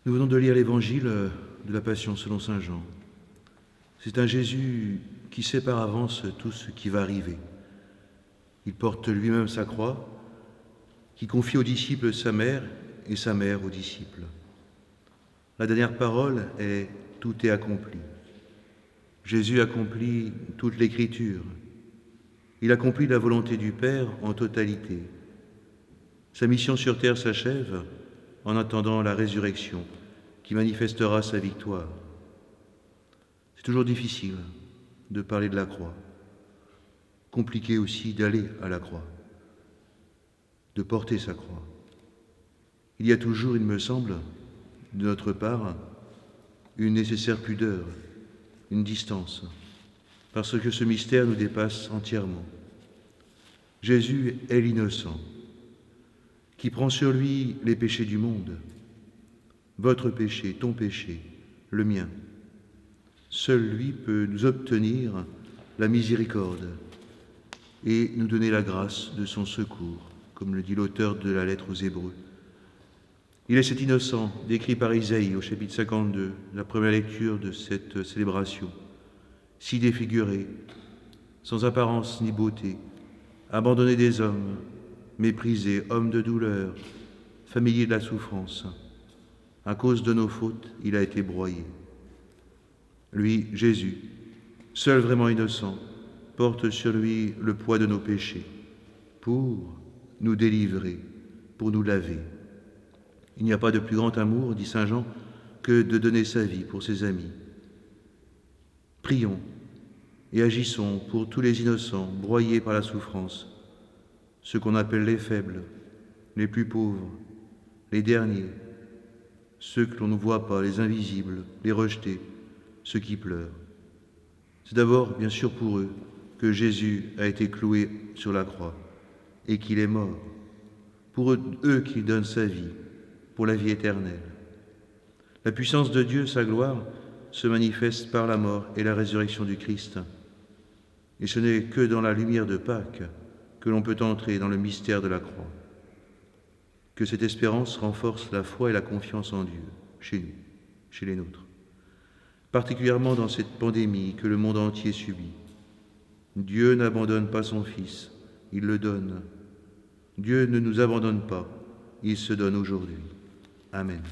Nous venons de lire l'évangile de la Passion selon saint Jean. C'est un Jésus qui sait par avance tout ce qui va arriver. Il porte lui-même sa croix, qui confie aux disciples sa mère et sa mère aux disciples. La dernière parole est « tout est accompli ». Jésus accomplit toute l'Écriture. Il accomplit la volonté du Père en totalité. Sa mission sur terre s'achève en attendant la résurrection qui manifestera sa victoire. C'est toujours difficile de parler de la croix, compliqué aussi d'aller à la croix, de porter sa croix. Il y a toujours, il me semble, de notre part, une nécessaire pudeur, une distance, parce que ce mystère nous dépasse entièrement. Jésus est l'innocent, qui prend sur lui les péchés du monde, votre péché, ton péché, le mien. Seul lui peut nous obtenir la miséricorde et nous donner la grâce de son secours, comme le dit l'auteur de la lettre aux Hébreux. Il est cet innocent, décrit par Isaïe au chapitre 52, la première lecture de cette célébration, si défiguré, sans apparence ni beauté, abandonné des hommes, méprisé, homme de douleur, familier de la souffrance. À cause de nos fautes, il a été broyé. Lui, Jésus, seul vraiment innocent, porte sur lui le poids de nos péchés pour nous délivrer, pour nous laver. Il n'y a pas de plus grand amour, dit saint Jean, que de donner sa vie pour ses amis. Prions et agissons pour tous les innocents broyés par la souffrance, ceux qu'on appelle les faibles, les plus pauvres, les derniers, ceux que l'on ne voit pas, les invisibles, les rejetés, ceux qui pleurent. C'est d'abord, bien sûr, pour eux que Jésus a été cloué sur la croix et qu'il est mort. Pour eux qu'il donne sa vie, pour la vie éternelle. La puissance de Dieu, sa gloire, se manifeste par la mort et la résurrection du Christ. Et ce n'est que dans la lumière de Pâques que l'on peut entrer dans le mystère de la croix. Que cette espérance renforce la foi et la confiance en Dieu, chez nous, chez les nôtres. Particulièrement dans cette pandémie que le monde entier subit. Dieu n'abandonne pas son Fils, il le donne. Dieu ne nous abandonne pas, il se donne aujourd'hui. Amen.